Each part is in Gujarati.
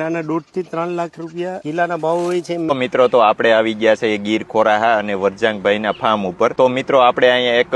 નાના 1.5 થી 3 લાખ રૂપિયા કિલ્લાના ભાવ હોય છે. મિત્રો તો આપણે આવી ગયા છે ગીર ખોરાહા અને વરજાંગભાઈ ના ફાર્મ ઉપર. તો મિત્રો આપણે અહીંયા એક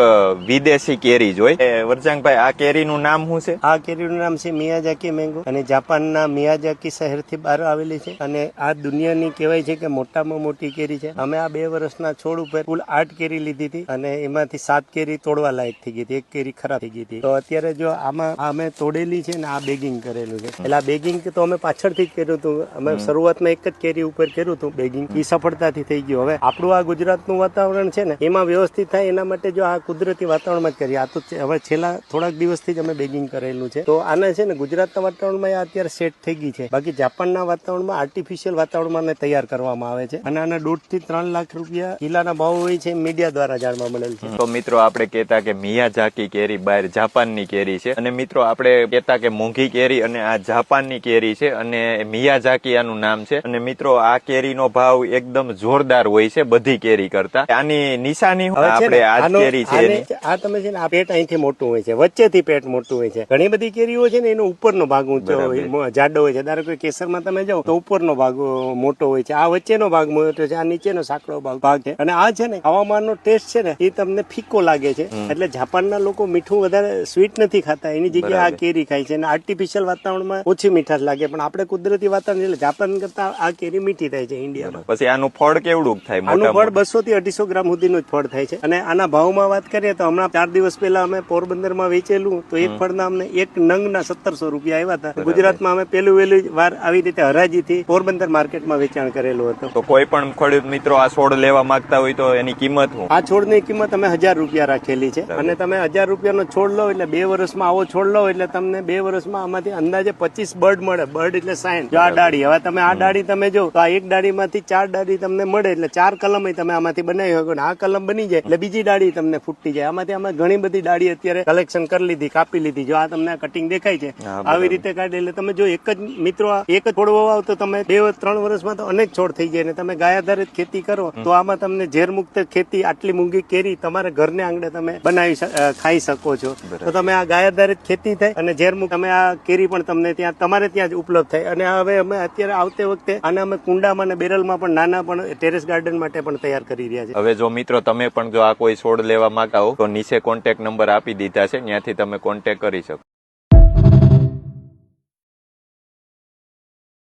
વિદેશી કેરી જોઈ. વરજાંગભાઈ, આ કેરીનું નામ શું છે? આ કેરીનું નામ છે મિયાઝાકી મેંગો અને જાપાનના મિયાઝાકી શહેરથી બહાર આવેલી છે અને આ દુનિયાની કહેવાય છે કે મોટામાં મોટી કેરી છે. અમે આ 2 વર્ષના છોડ ઉપર કુલ 8 કેરી લીધી હતી અને એમાંથી 7 કેરી તોડવા લાયક થઈ ગઈ હતી, 1 કેરી ખરાબ થઈ ગઈ હતી. તો અત્યારે જો આમાં અમે તોડેલી છે ને આ બેગિંગ કરેલું છે. એટલે આ બેગિંગ તો અમે પાછળથી જ કર્યું હતું. અમે શરૂઆતમાં એક જ કેરી ઉપર કર્યું હતું બેગિંગ, એ સફળતાથી થઈ ગયું. હવે આપણું આ ગુજરાતનું વાતાવરણ છે ને એમાં વ્યવસ્થિત થાય એના માટે જો આ કુદરતી વાતાવરણમાં જ કરીએ. આ તો હવે છેલ્લા થોડાક દિવસથી જ અમે બેગિંગ કરેલું છે. તો આને છે ને ગુજરાતના વાતાવરણમાં અત્યારે સેટ થઈ ગઈ છે. બાકી જાપાનના વાતાવરણમાં આર્ટિફિશિયલ વાતાવરણમાં તૈયાર કરવામાં આવે છે અને આના 1.5 થી 3 લાખ રૂપિયા કિલ્લાના ભાવ હોય છે, મીડિયા દ્વારા જાણવા મળેલ છે. તો મિત્રો આપણે કહેતા કે મિયાઝાકી કેરી બહાર જાપાનની કેરી છે અને મિત્રો આપણે કહેતા કે મોંઘી કેરી અને આ જાપાનની કેરી છે અને મિયાઝાકી આનું નામ છે. અને મિત્રો આ કેરીનો ભાવ એકદમ જોરદાર હોય છે બધી કેરી કરતા. આની નિશાની આપણે આ કેરી છે આ તમે છે ને આ પેટ અહીંથી મોટું હોય છે, વચ્ચેથી પેટ મોટું હોય છે. ઘણી બધી કેરીઓ છે ને એનો ઉપરનો ભાગ ઊંચો હોય, જાડો હોય છે. ધારો કે કેસરમાં તમે જાઓ તો ઉપરનો ભાગ મોટો હોય છે, આ વચ્ચેનો ભાગ મોટો છે, આ નીચેનો સાંકડો ભાગ છે. અને આ છે ને હવામાનનો ટેસ્ટ છે ને એ તમને ફીકો લાગે છે. એટલે જાપાનના લોકો મીઠું વધારે સ્વીટ નથી ખાતા, એની જગ્યાએ આ કેરી ખાય છે. અને આર્ટિફિશિયલ વાતાવરણમાં ઓછી મીઠાશ લાગે, પણ આપણે કુદરતી વાતાવરણ એટલે જાપાન કરતા આ કેરી મીઠી થાય છે ઇન્ડિયામાં. પછી આનું ફળ કેવડું થાય? આનું ફળ 200 થી 250 ગ્રામ સુધીનું જ ફળ થાય છે. અને આના ભાવમાં વાત કરીએ તો હમણાં 4 દિવસ પહેલા અમે પોરબંદરમાં વેચેલું તો એક ફળના અમને એક નંગના 1700 રૂપિયા આવ્યા હતા. ગુજરાતમાં અમે પહેલી વાર આવી રીતે હરાજીથી પોરબંદર માર્કેટમાં વેચાણ કરેલું હતું. તો કોઈ પણ ખેડૂત મિત્રો આ છોડ લેવા માંગતા હોય તો એની કિંમત શું? આ છોડની કિંમત અમે 1000 રૂપિયા રાખેલી છે. અને તમે 1000 રૂપિયાનો છોડ લો એટલે 2 વર્ષમાં આવો છોડ લો એટલે તમને 2 વર્ષમાં આમાંથી અંદાજે 25 બર્ડ મળે. બર્ડ એટલે 60. જો આ ડાળી, હવે તમે આ ડાળી તમે જો તો આ એક ડાળીમાંથી 4 ડાળી તમને મળે એટલે 4 કલમ તમે આમાંથી બનાવી શકો. આ કલમ બની જાય એટલે બીજી ડાળી તમને ફૂટતી જાય. આમાંથી અમે ઘણી બધી ડાળી અત્યારે કલેક્શન કરી લીધી, કાપી લીધી. જો આ તમને કટિંગ દેખાય છે આવી રીતે કાઢી. એટલે તમે જો એક જ મિત્રો એક જ છોડ વાવો તો તમે 2-3 વર્ષમાં તો અનેક છોડ થઈ જાય. ને તમે ગાય આધારિત ખેતી કરો તો આમાં તમને ઝેરમુક્ત ખેતી, આટલી મૂંગી કેરી તમારે ઘરને આંગણે તમે બનાવી ખાઈ શકો છો. તો તમે આ ગાય આધારિત ખેતી થાય અને ઝેરમુક્ત તમે આ કેરી પણ તમને ત્યાં તમારે ત્યાં જ ઉપલબ્ધ થાય. અને હવે અમે અત્યારે આવતે વખતે આને અમે કુંડામાં અને બેરલમાં પણ નાના પણ ટેરેસ ગાર્ડન માટે પણ તૈયાર કરી રહ્યા છે. હવે જો મિત્રો તમે પણ જો આ કોઈ છોડ લેવા માંગતા હો તો નીચે કોન્ટેક્ટ નંબર આપી દીધા છે, ત્યાંથી તમે કોન્ટેક્ટ કરી શકો.